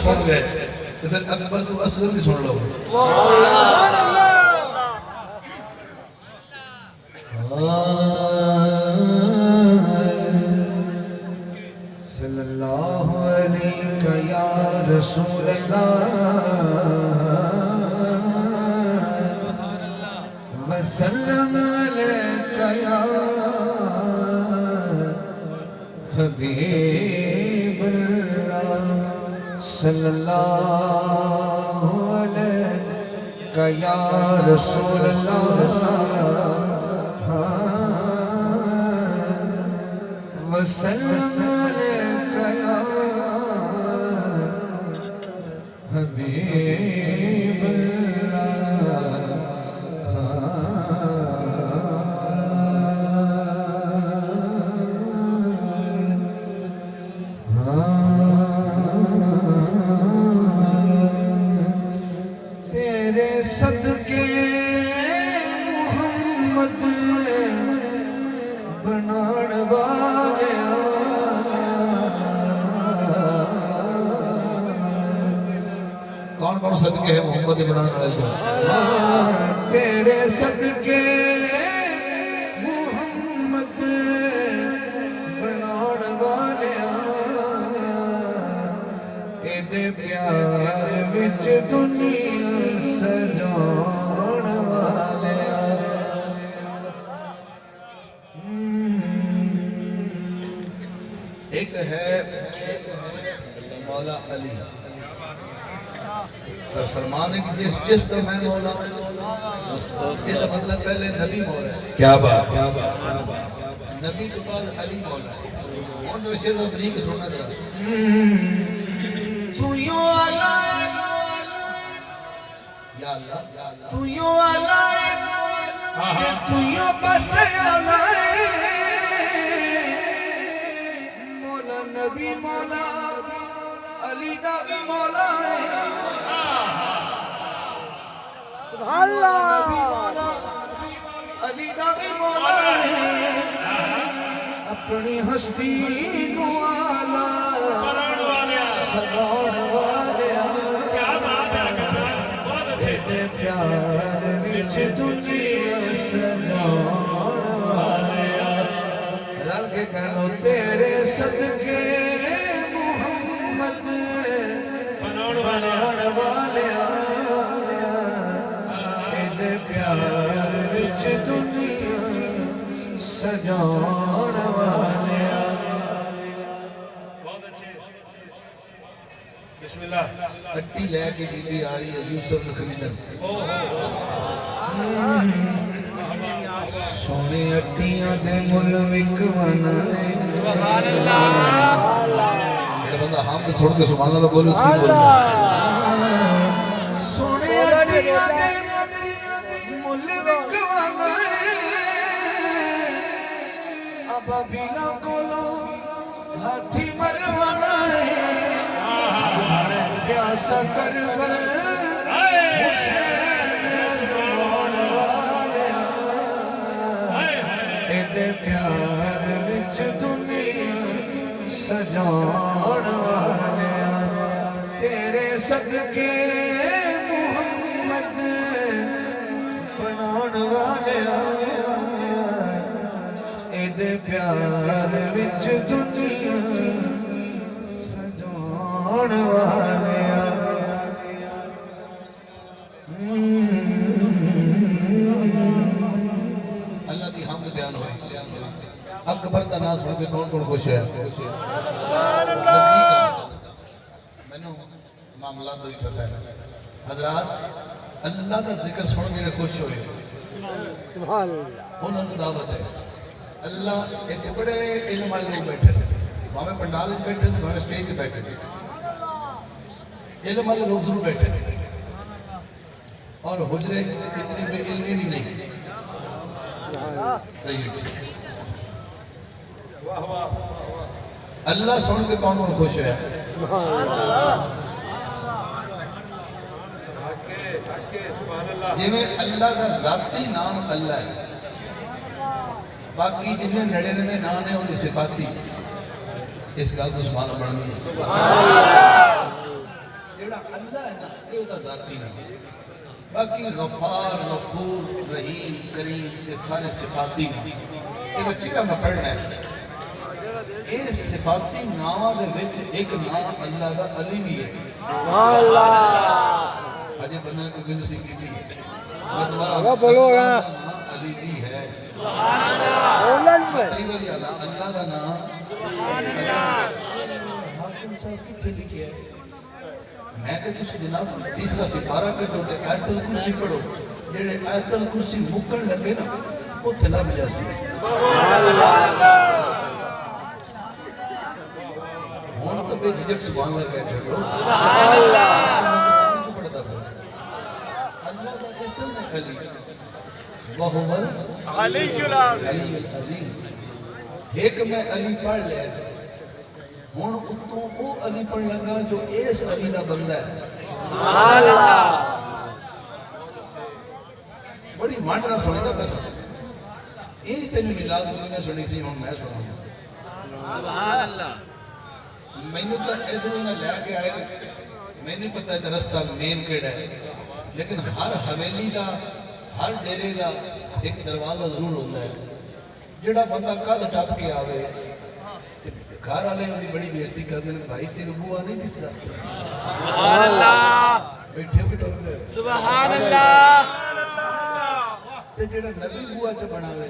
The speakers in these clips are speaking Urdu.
سن گئے تو پھر اکبر تو اصغر بھی سن لو صلی اللہ علیہ یا رسول اللہ وسلم علیہ یا حبیب اللہ صلی اللہ علیہ یا رسول اللہ وسلم علیہ یا حبیب تیرے صدقے محمد بنان والے کون کون صدقے ہیں محمد بنان والے تیرے صدقے محمد بنان والے تیرے پیار وچ دنیا سجان والے ایک ہے مولا علی پر فرمانے کی جس تو میں مولا یہ تو مطلب پہلے نبی مولا ہے کیا بات نبی تو بعد علی مولا ہے اور جو اسے تو بری کے سننا تھا تو یوں آلائے یا اللہ تو یوں آلائے تو یوں بس آلائے مولا نبی مولا علی دا بھی مولا ہے مولا نبی مولا علی دا بھی مولا ہے اپنی ہستی نو آلہ سداؤن والے تیرے پیار وچ دنیا سجان والے رل کے کہو تیرے صدقے محمد بنان والے تیرے پیار وچ دنیا سجان والے بسم اللہ اٹی لے کے بی بی آ رہی ہے یوسف خریدن سونے اٹیاں دے مل وکوان سبحان اللہ میرا بندہ حامد چھوڑ کے سبحان اللہ بولو اس کی بولنا سونے اٹیاں دے مل وکوان ابا بینا کولو ہاتھی مروانا پیاسا کربل حسین زمان والے ایدے پیار وچ دنیا سجان والے تیرے صدقے محمد بنان والے ایدے پیار وچ دنیا سجان والے اللہ دی حمد بیان ہوئی اکبر دا ناز ہو کے کون کون خوش ہے میں نے معاملات بھی پتہ ہے حضرات اللہ دا ذکر سن میرے خوش ہوئے انہوں نے دعوت ہے اللہ ایسے بڑے علم والے لوگ بیٹھے وہاں پنڈال بیٹھے تھے وہاں سٹیج بیٹھے علم والے لوگ ضرور بیٹھے اور حجرے اتنے بے علمی بھی نہیں اللہ سن کے کون کون خوش ہے جی میں اللہ کا ذاتی نام اللہ ہے باقی جنہیں نڑے نڑے نام ہیں انہیں صفاتی اس گل تو سبحان اللہ بڑھنی ہے یہ دا ذاتی نام باقی غفار غفور رحیم کریم یہ سارے صفاتی نام ایک اچھی رہا پڑھنا ہے یہ صفاتی نامہ دے وچ ایک نام اللہ دا علی بھی ہے آجے بندہ کو جو سکھی بھی ہے وہ بولو گا علی بھی ہے اللہ دا نام حاکم صاحب کتنے لکھے ہے میں کہتے ہیں جناب تیسرا سپارہ کے تو آیت الکرسی پڑھو جیڑے آیت الکرسی مکن لگے نا وہ تھلا بھی جاسی ہونا تو بے جھجک سبحان اللہ کہتے ہیں سبحان اللہ اللہ دا اسم ہے علی وَهُوَ علی العظیم ایک میں علی پڑھ لے ہون اتوں او علی پڑھ لگا جو ایس علی دا بندہ ہے سبحان اللہ بڑی مانڈنا سنی دا پہتا این تینی ملاد ملنے سنی سی ہون میں سنا سبحان اللہ میں نے تو ادھوئی نہ لیا کے آئے میں نے پتا ہے رستہ مین کیڑا ہے لیکن ہر حویلی دا ہر ڈیرے دا ایک دروازہ ضرور ہوتا ہے جڑا بندہ کد ٹپ کے آوے گھر والے ہوئی بڑی بےزتی کرتے ہیں بھائی تیرے بوا نہیں دستا سبحان اللہ بیٹھے بھی ٹوپ گئے سبحان اللہ تے جڑا نبی بوا چ بناوے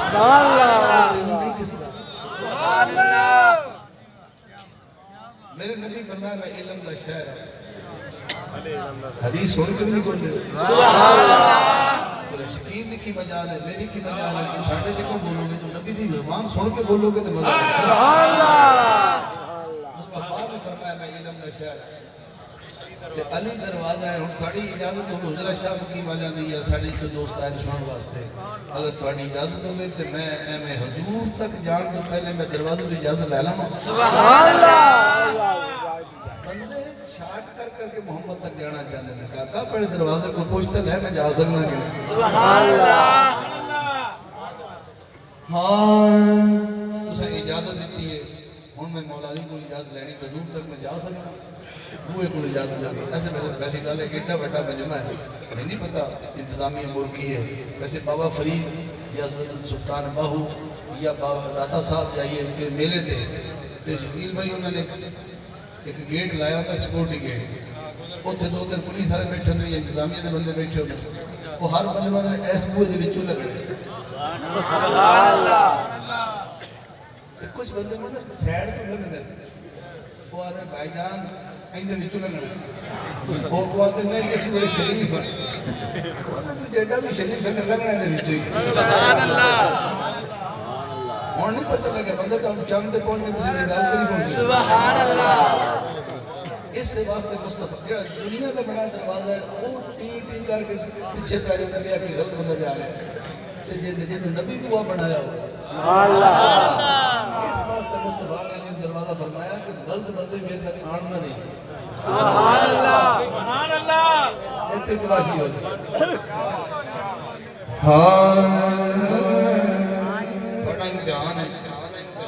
سبحان اللہ تیرے نہیں دستا سبحان اللہ میرے نبی فرمایا میں علم دا شہر ہے حدیث سن کے نہیں بولے سبحان اللہ شکین کی مجال ہے میری کی مجال ہے تو ساڑھے دیکھو بولو گے تو نبی دی زبان سن کے بولو گے تو مزہ ہے سبحان اللہ مصطفیٰ نے فرمایا میں علم دا شہر تے علی دروازہ ہے ہن تھوڑی اجازت ہو حضرت شاہ کی وجہ دی ہے ساڈے تو دوست آئے سنن واسطے اگر تھوڑی اجازت ہوے تے میں حضور تک جان تو پہلے میں دروازے دی اجازت لے لواں سبحان اللہ بندے چھاٹ کر کے محمد تک جانا چاہتے ہیں کاکا پہلے دروازے کو پوچھتے لے میں جا سکنا کہ سبحان اللہ ہاں اسے اجازت دیتی ہے ہوں میں مولا علی کو اجازت لینی حضور تک میں جا سکنا وہ ایک اجازت لگی ایسے ویسے گل ہے کہ اتنا بڑا مجمع ہے ہمیں نہیں پتا انتظامی امور کی ہے ویسے بابا فرید یا سلطان باہو یا بابا داتا صاحب جائیے ان کے میلے تھے تو شکیل بھائی انہوں نے ایک گیٹ لایا ہوتا ہے سیکورٹی گیٹ وہ تھے دو تین پولیس والے بیٹھے ہوتے ہیں انتظامیہ دے بندے بیٹھے ہوتے ہیں وہ ہر بندے بندے ایس بوئے دے بچوں لگ رہے سبحان اللہ کچھ بندے میں سیڑ تو لگ رہے وہ آدھے بھائی جان کہیں دے بچوں لگ رہے وہ آدھے نہیں کسی بڑے شریف ہے وہ آدھے تو جیڈا بھی شریف ہے لگ رہے دے بچوں سبحان اللہ اور نہیں پتہ لگا بندہ تو ہم چاند دے پہنچ میں تو سبحان اللہ سبحان اللہ اس سے واسطے مصطفیٰ دنیا کا بڑا دروازہ ہے وہ ٹی کر کے پیچھے پیارے نبی آکے غلط بندہ جا رہے ہیں تو جن نبی دعا بنایا ہو اس واسطے مصطفیٰ نے دروازہ فرمایا کہ غلط بندے میرے تک آن نہ دیں سبحان اللہ سبحان اللہ ایسے تلاشی ہوتی بڑا امتحان ہے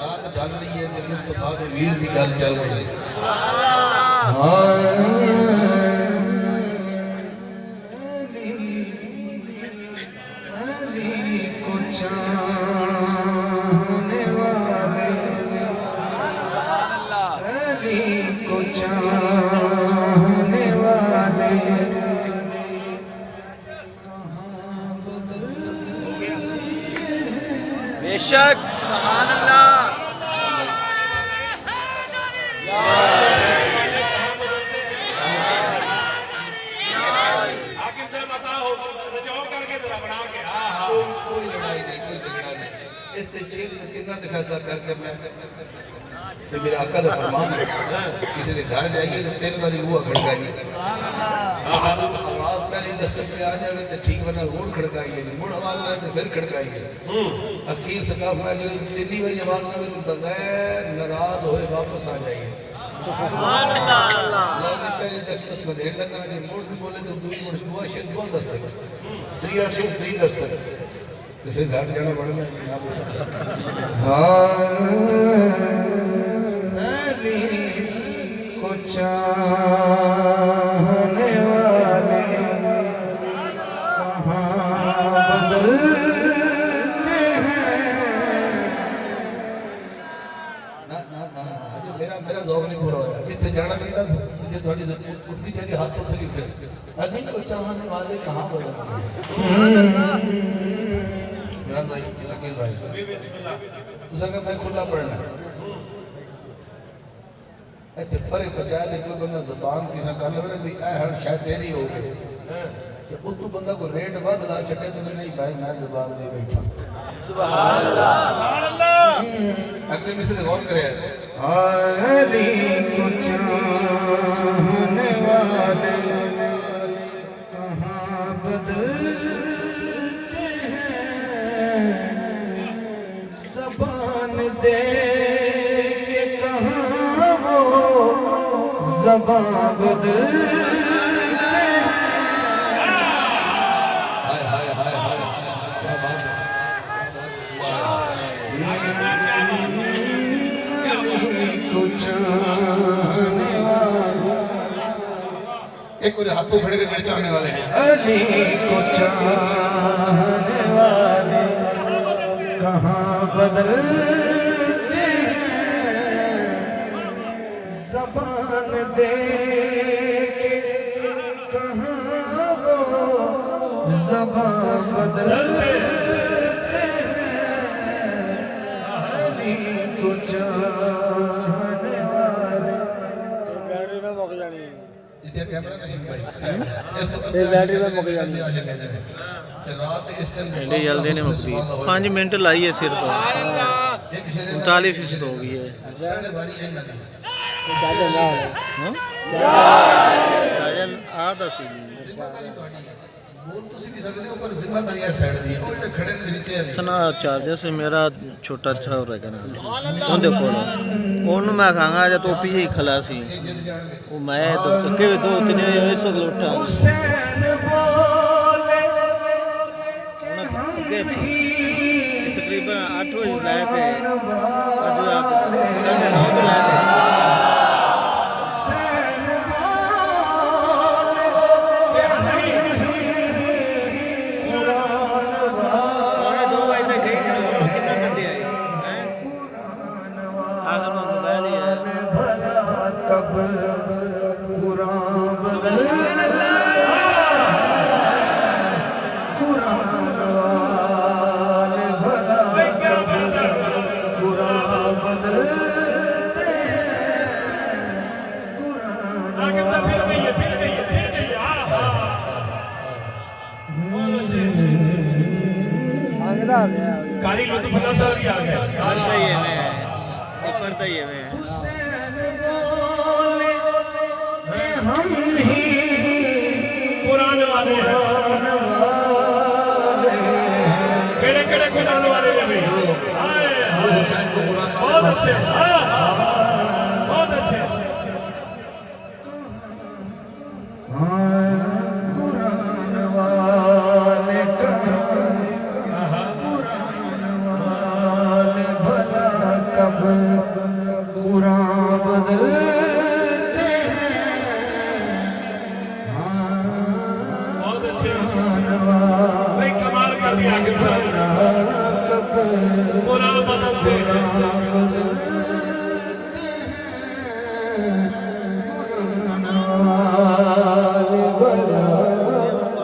رات ڈال رہی ہے کہ مصطفیٰ دے ویر دی گل چل رہی ہے علی کو چاہنے والے علی کو چاہنے والے بے شک سبحان اللہ کوئی لڑائی نہیں کوئی جھگڑا نہیں اس سے شیر نے کتنا فیصلہ کر کے میں میرے آقا دا فرمان ہے کسی نے گھر جائیے تو تین باری وہ کھڑکائیے آواز پہلی دستک پہ آ جائے تو ٹھیک ورنہ روڑ کھڑکائیے مڑ آواز آئے تو پھر کھڑکائیے اخیر سکاف میں جو تینی باری آواز آئے تو بغیر ناراض ہوئے واپس آ جائیے اللہ جی پہلی دستک میں دیر لگا جی موڑ بھی بولے تو دوئی موڑ شبہ شید دو دستک تری آشید تری دستک تو پھر گھر جانا پڑ گیا علی کو چاہنے بھائی نا یہ تھوڑی ضرور اٹھنی چاہیے ہاتھ تو چلی اٹھے علی کو چاہنے والے کہاں بدلتے ہیں میرا بھائی شکیل بھائی تو سکتا میں کھلا پڑھنا ایسے پرے بچائے دے کوئی بندہ زبان کسی کر لے بھی اے ہر شاید تیری ہو گئے تو اتو بندہ کو ریٹ بد لا چٹے تو نہیں بھائی میں زبان دے بیٹھا سبحان اللہ اگلے میں سے غور کرے علی کو چاہنے والے کہاں بدلتے ہیں زبان دے کے کہاں وہ زبان بدلتے ہیں ہائے ہائے ہائے ہائے کیا بات ہے کو چاہنے والے ایک اور ہاتھوں کھڑے کے گھڑ چاہنے والے ہیں علی کو چاہنے والے کہاں بدلتے ہیں زبان دے کے کہاں وہ زبان بدلتے ہیں علی کو چاہنے والے جتنے کیمرہ نشین بھائی یہ بیٹری میں مک جاتی ہے رات اس ٹائم جلدی جلدی نہیں مکتی 5 منٹ لائیے صرف 39% ہو گئی ہے پہلے باری ہے نہ چاجن آدھا سی بول تو سکھی سکتے ہو پر ذمہ داری ہے سائڈ دی وہ کھڑے نے نیچے ہے سنا چارجر سے میرا چھوٹا اچھا ہو رہا ہے نا ان دے کول اونوں میں کھاگا جا تو پیچھے کھلا سی وہ میں تو تکے دو تین اس وقت اٹھا حسین بولے تقریباً 8 بجے لائے تھے آج آپ 9:30 پہ لائے تھے کاری لطف اللہ صاحب بھی آ گئے پڑھتا ہی ہے میں پڑھتا ہی ہے میں حسین بولے کہ ہم ہی قرآن والے ہیں کیڑے کیڑے قرآن والے ہیں بھائی حسین کو قرآن بہت اچھے بہت اچھے قرآن والے قرآن والے بھلا کب قرآن بدلتے ہیں بہت اچھے بھائی کمال کر دیا کب قرآن بدلتے ہیں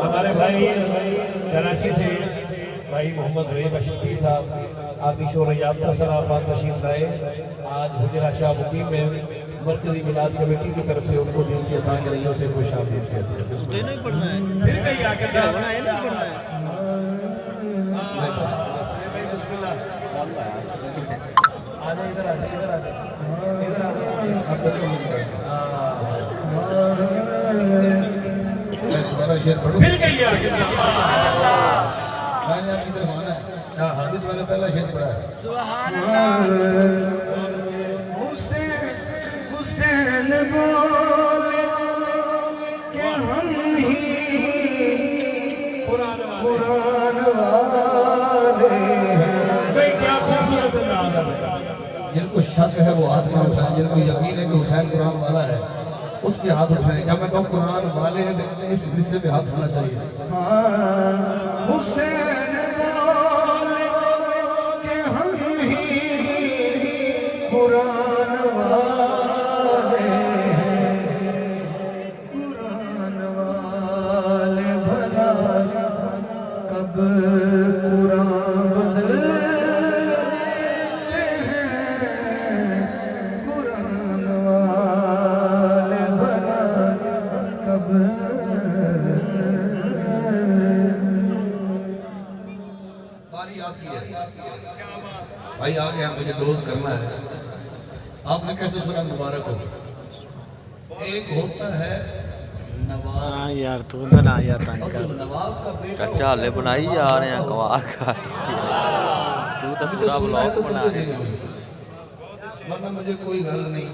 ہمارے بھائی کراچی سے بھائی محمد ریب اشرفی صاحب آبی شور یافتہ سرافان تشریف لائے آج حجرہ شاہ مقیم میں مرکزی میلاد کمیٹی کی طرف سے ان کو دل کے تھا گرہیوں سے خوش آمدید کہتے ہیں نہیں پڑھنا ہے پھر کہیں آ کر ہونا ہے نہیں پڑھنا ہے بسم اللہ آجا ادھر آجا ادھر آجا ادھر آجا تمہارا شعر پڑھو پھر کہیں آ کر میں نے آپ کی طرف آنا ہے ابھی تو میں نے پہلا شعر پڑھا ہے حسین بولے کہ ہم ہی قرآن والے ہیں بھائی کیا خوبصورت انداز ہے جن کو شک ہے وہ ہاتھ نہ اٹھائیں جن کو یقین ہے کہ حسین قرآن والا ہے اس کے ہاتھ اٹھائیں جب میں کہوں قرآن والے ہیں تو اس مصرے پہ ہاتھ ہونا چاہیے حسین بولے کہ ہم ہی قرآن والے ہیں بھائی آگے آپ مجھے کلوز کرنا ہے. آپ نے کیسے سنا مبارک ہو. ایک ہوتا ہے نواب ہاں یار تو بنا یا تنگ اور کر جو نواب کا بیٹا چچا لے بنائی جا رہے ہیں کمار کا تو مجھے پورا سننا ہے بلاگ تو بنا تجھے دینا ہوگا. ورنہ مجھے کوئی غرض نہیں.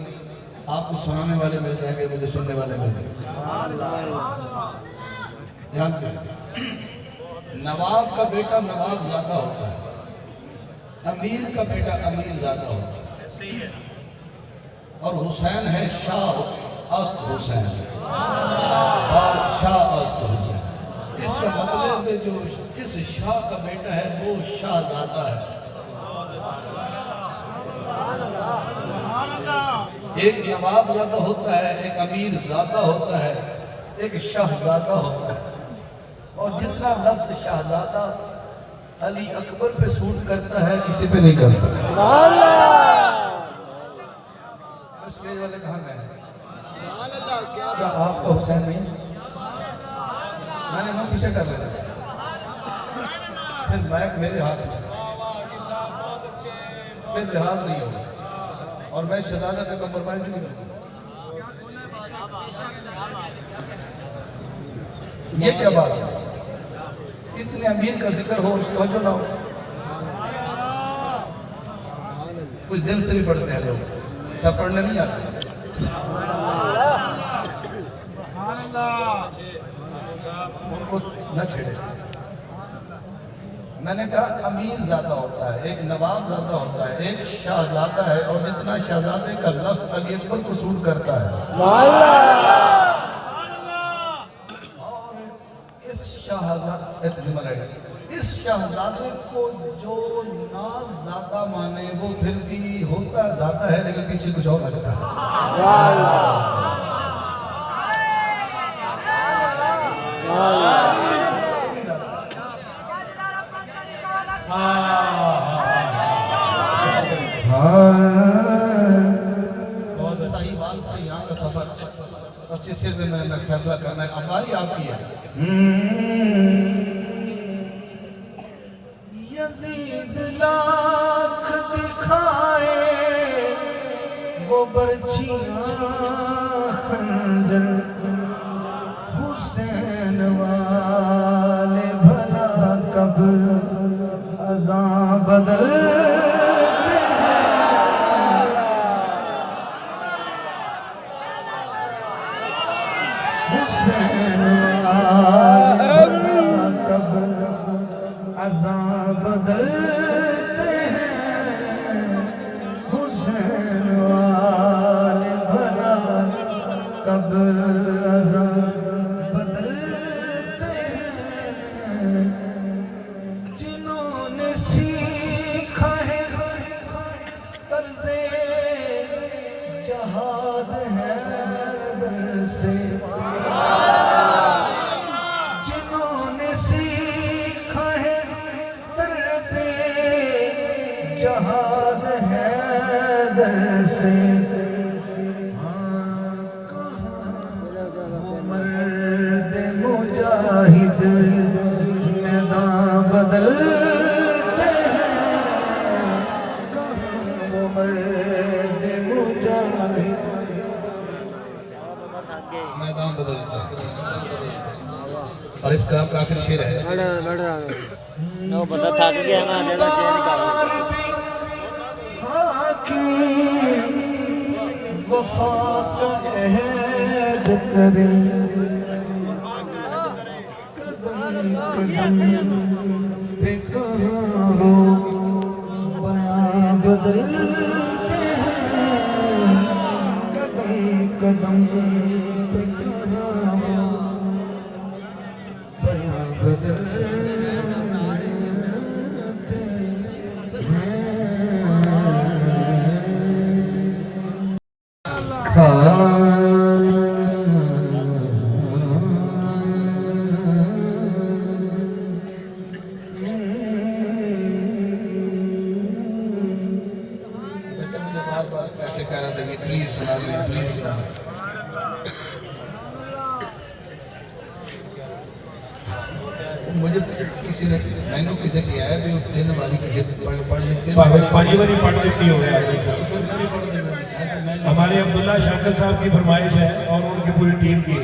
آپ کو سنانے والے مل جائیں گے, مجھے سننے والے مل جائیں گے. جانتے ہیں نواب کا بیٹا نواب زادہ ہوتا ہے, امیر کا بیٹا امیر زادہ ہوتا ہے, اور حسین ہے شاہ است حسین, بادشاہ است حسین. اس کا مطلب ہے جو اس شاہ کا بیٹا ہے وہ شاہزادہ ہے. ایک نواب زادہ ہوتا ہے, ایک امیر زادہ ہوتا ہے, ایک شاہزادہ ہوتا ہے. اور جتنا لفظ شاہزادہ علی اکبر پہ سوٹ کرتا ہے کسی پہ نہیں کرتا. اسٹیج والے کہاں گئے ہیں؟ کیا آپ کا حسین نہیں؟ میں نے منہ پیچھے کر رہا تھا, پھر مائک میرے ہاتھ میں, پھر لحاظ نہیں ہوگا, اور میں شہزادہ پہ کمپرومائز نہیں کروں. یہ کیا بات ہے؟ اتنے امیر کا ذکر ہو اس توجہ نہ ہو. کچھ دل سے بھی پڑھتے ہیں لوگ, سب پڑھنے نہیں آتے. ان کو نہ چھیڑے. میں نے کہا امیر زادہ ہوتا ہے, ایک نواب زادہ ہوتا ہے, ایک شاہزادہ ہے, اور جتنا شاہزادے کا لفظ علی اکبر کو سوٹ کرتا ہے. اور اس شاہزادے کو جو ناز زادہ مانے وہ پھر بھی ہوتا زادہ ہے لیکن پیچھے کچھ اور لگتا ہے. صحیح بات سے یہاں کا سفر بس اس سے میں فیصلہ کرنا ہے. اب باری آپ کی ہے. یزید لاکھ دکھائے وہ برچیاں خنجر, حسین والے بھلا کب ازاں بدلتے ہیں. حسین والے بھلا کب ازاں بدلتے ہیں. حسین والے بھلا کب ازاں بدلتے ہیں. جنہوں نے سیکھا ہے طرز جہاد حیدر سے, جنہوں نے سیکھا ہے طرز جہاد حیدر سے, وہ مرد مجاہد میدان بدلتے ہیں. وہ مرد مجاہد میدان بدلتا ہے. اور اس کلام کا آخر شعر ہے. وہ بندہ تھک گیا نا جگہ چینج کر وفا کا عہد کرے, قدم قدم پہ کہاں ہو بیاں بدلتے ہیں. قدم قدم پہ کہاں ہو بیاں بدلتے ہیں. بچہ مجھے بار بار ایسے کہہ رہا تھا کہ پلیز سنا دیں, پلیز سنا دیں. مجھے کسی نے میں نے کسی کیا ہے بھی 3 باری کسی پڑھ لیتے پانچ باری پڑھ دیتی ہو گیا پھر میں بھی پڑھ دینا ہے تو میں ہمارے عبداللہ شاکر صاحب کی فرمائش ہے اور ان کی پوری ٹیم کی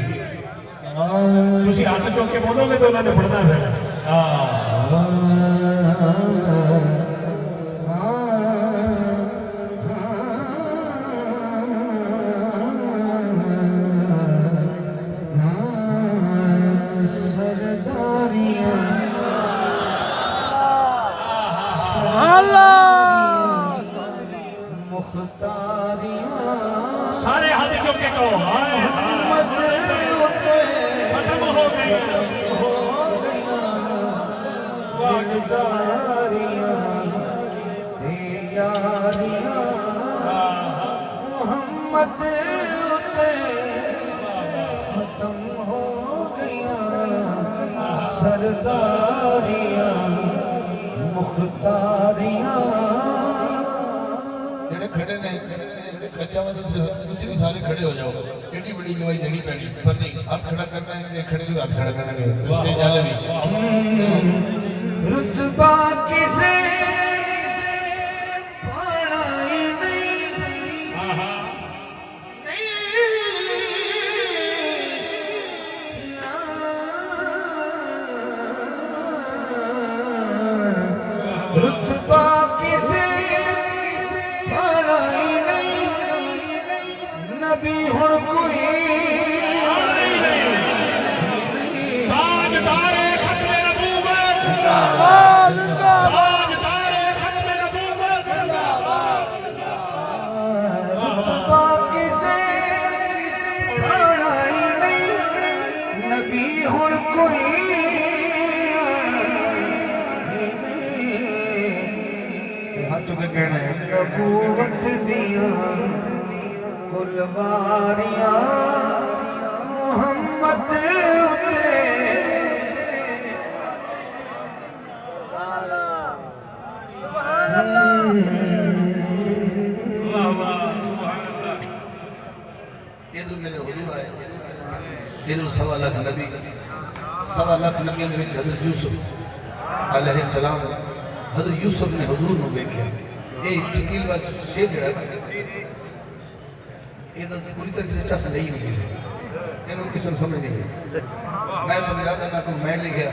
تسی ہاتھ چوک کے بولو گے تو انہوں نے پڑھنا ہے سارے ہاتھ چوک کے کہو ہائے ختم ہو گئی محمد ختم ہو گیا سرداریاں مختاریاں جڑے کھڑے نے بچہ مطلب تسی بھی سارے کھڑے ہو جاؤ ایڈی بڑی گواہی دینی پڑی پر نہیں ہاتھ کھڑا کرنا ہے کھڑے بھی ہاتھ کھڑا کرنا ہے دوسرے جانے بھی رتبہ کسے پڑھائی نہیں رتبہ کسے پڑھائی نہیں نبی ہن کوئی نبوت دیاں کلواریاں محمد ادھر میرے حضور آئے ادھر 1.25 لاکھ نبی 1.25 لاکھ نبیوں میں حضرت یوسف علیہ السلام حضرت یوسف نے حضور نو دیکھا یہ چکیل بات شیر جڑا ہے یہ تو پوری طرح سے چس نہیں نہیں کسی انہوں کسی نے سمجھ نہیں گئی میں سمجھا دینا کہ میں لے گیا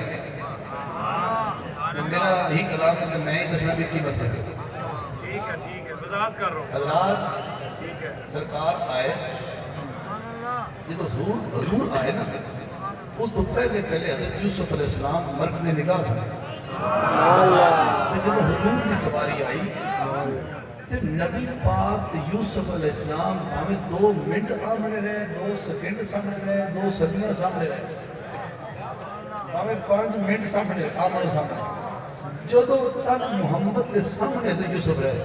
میرا ہی کلام ہے کہ میں ہی دشنا بھی کی بس ہے ٹھیک ہے وضاحت کر رہا ہوں حضرات سرکار آئے یہ تو حضور آئے نا اس تو پہلے حضرت یوسف علیہ السلام مرکز نگاہ سے جب حضور کی سواری آئی تو نبی پاک یوسف علیہ السلام ہمیں 2 منٹ آمنے رہے 2 سیکنڈ سامنے رہے 2 صدیاں سامنے رہے ہمیں 5 منٹ سامنے آمنے سامنے جدو تک محمد کے سامنے تو یوسف رہے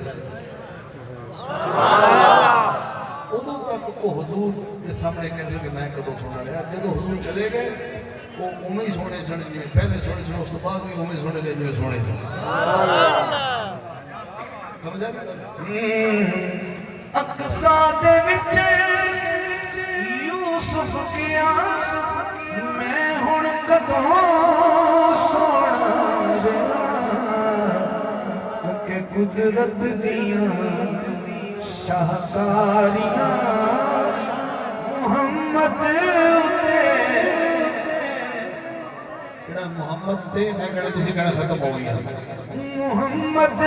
ادو تک وہ حضور کے سامنے کہتے کہ میں کدو سونا رہا جدو حضور چلے گئے وہ امیں سونے سنے جی پہلے سونے سنے اس تو بعد بھی امیں سونے لے جو سونے سنے سمجھا اقصا دے وچ یوسف کیا میں ہن کدوں سونا رہا کہ قدرت دیاں شاہکاریاں محمد محمد تے میں کہنا تسی کہنا ختم ہو گیا محمد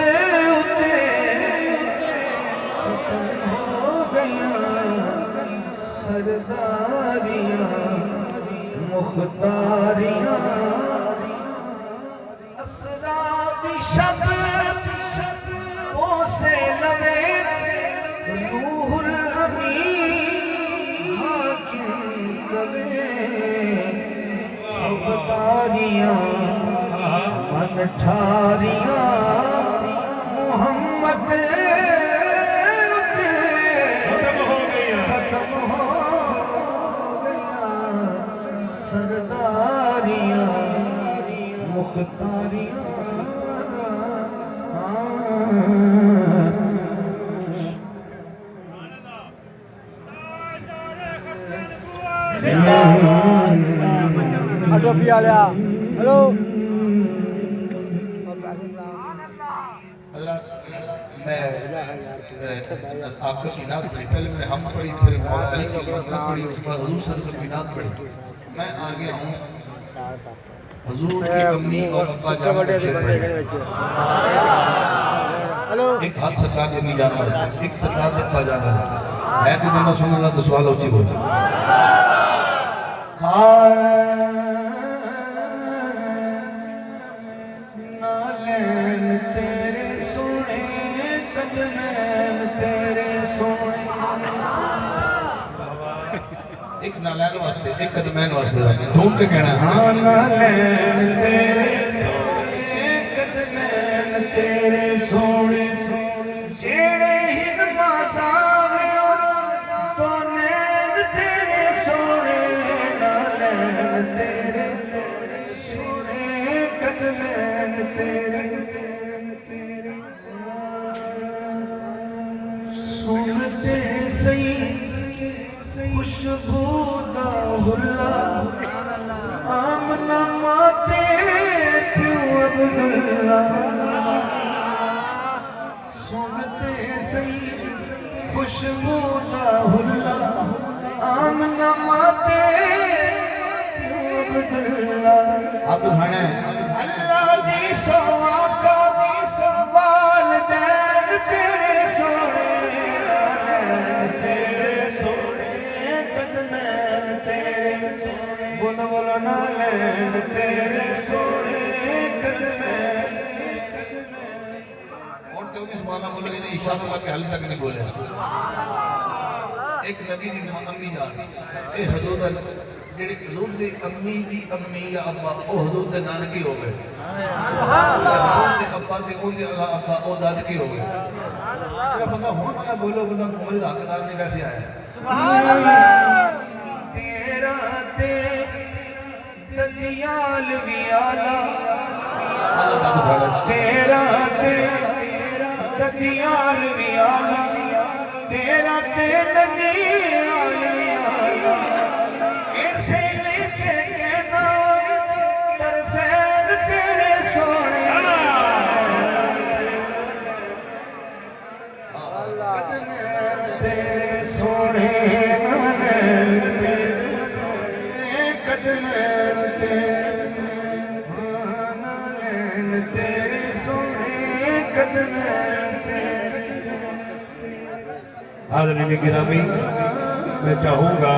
ختم ہو گیا سرداریاں مختاریاں اسرار شب سے لوے روح الامین حاکم لوے ابتاریاں من ٹھاریاں محمد ختم ہو گیا سرداریاں مختاریاں Halo, Piala. Halo. آقا کی نعت پڑھی، پہلے میں نے ہم پڑھی، پھر مولا علی کی نعت پڑھی، اس کے بعد حضور صلی اللہ علیہ وسلم کی نعت پڑھی. میں آگے ہوں حضور کی امی اور ابا جان کا شعر پڑھے. ایک ہاتھ سرکار کی امی جان واسطے، ایک سرکار کے ابا جان واسطے. ہے کہ بندہ سن اللہ تو سوال اچھی بولتے. نالین تیرے سونے قدمین تیرے سونے. ایک نالین واسطے، ایک قدمین واسطے، جھوم کے کہنا ہے. ہاں نالین تیرے سونے قدمین تیرے سونے جیڑے ہن مازاوے تو نین تیرے سونے. نالین تیرے سونے قدمین تیرے سنتے سی خوشبو دا حلا آمنہ ماتے پیو عبداللہ. سنتے سی خوشبو دا حلا آمنہ ماتے پیو عبداللہ. آپ کو کھانا ہے. اللہ دی سوا کا والدین تیرے سونے. نالین تیرے سونے قدمین تیرے بولو بولو. نالین تیرے سونے قدمین. اور تو بھی سبحان اللہ بولے گے نہیں، اشارہ اللہ کے حل تک نہیں بولے. ایک نبی دی امی جان، اے حضور جڑی حضور دی امی دی امی یا ابا او حضور دے نانکی ہو گئے. حضور دے ابا تے اون دے ابا او دادکی ہو گئے. جڑا بندہ ہون والا بولو بندہ عمر دا حقدار نہیں ویسے آیا. تیرا تے ددیال ویالا تیرا تے ددیال ویالا تیرا تے ددیال ویالا. ایسے لے کے کہنا طرفین تیرے سونے. قدمین تیرے سونے. نالین تیرے قدمین تیرے. نالین تیرے سونے قدمین تیرے. حاضرین گرامی، میں چاہوں گا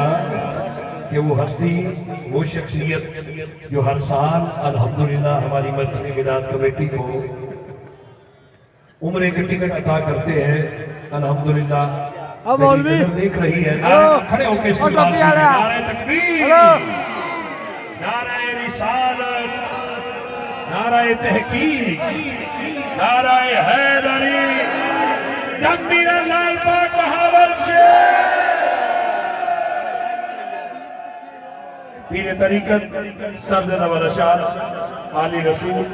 کہ وہ ہستی، وہ شخصیت جو ہر سال الحمدللہ ہماری مرکزی میلاد کمیٹی کو عمرے کے ٹکٹ عطا کرتے ہیں. الحمدللہ میری نظر دیکھ رہی ہے. کھڑے ہو کے استقبال کیجئے. نعرہ تکبیر، نعرہ رسالت، نعرہ تحقیق، نعرہ حیدری، تکبیر لال پاک بہاول سے. پیر طریقت سرزدہ والاشار عالی رسول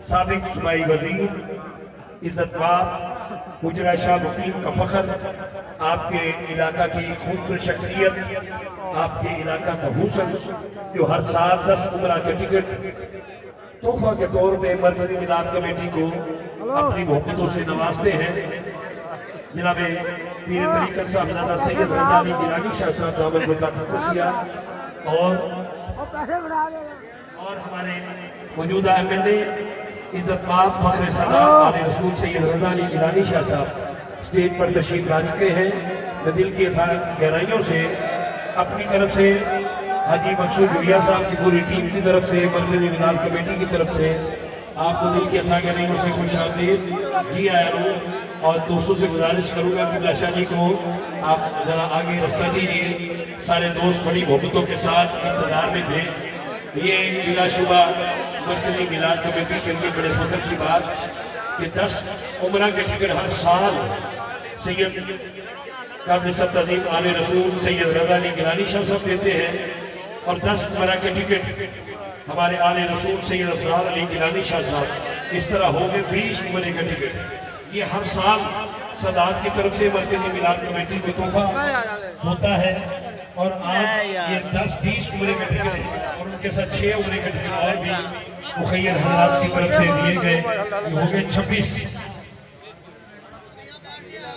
سابق صوبائی وزیر عزت مآب حجرہ شاہ مقیم کا فخر، آپ کے علاقہ کی خوبصورت شخصیت، آپ کے علاقہ کا حسن جو ہر سال 10 عمرہ کے ٹکٹ تحفہ کے طور پہ مرکزی میلاد کمیٹی کو اپنی محبتوں سے نوازتے ہیں. جناب پیر طریقت صاحبزادہ سید رضا علی گیلانی شاہ صاحب دامت برکاتہ قدسیہ اور ہمارے موجودہ MLA عزت مآب فخر صدا علی رسول سید رضا علی گیلانی شاہ صاحب اسٹیج پر تشریف لا چکے ہیں. میں دل کی گہرائیوں سے اپنی طرف سے حاجی منصور جویا صاحب کی پوری ٹیم کی طرف سے، مرکزی میلاد کمیٹی کی طرف سے آپ کو دل کی گہرائیوں سے خوش آمدید جی آیا ہوں. اور دوستوں سے گزارش کروں گا کہ شاہ جی کو آپ ذرا آگے رستہ دیجیے. سارے دوست بڑی محبتوں کے ساتھ انتظار میں تھے. یہ بلا شبہ مرکزی میلاد کمیٹی کے لیے بڑے فخر کی بات کہ 10 عمرہ کے ٹکٹ ہر سال سید قابل ست عظیم آل رسول سید رضا علی گیلانی شاہ صاحب دیتے ہیں، اور 10 عمرہ کے ٹکٹ ہمارے آل رسول سید افضال علی گیلانی شاہ صاحب. اس طرح ہو گئے 20 عمرے کا ٹکٹ. یہ ہر سال سادات کی طرف سے مرکزی میلاد کمیٹی کو تحفہ ہوتا ہے، اور آج یہ 10-20 عمرے کا ٹکٹ ہے، اور ان کے ساتھ 6 عمرے کا ٹکٹ اور بھی مخیر حضرات کی طرف سے دیے گئے. یہ ہو گئے 26.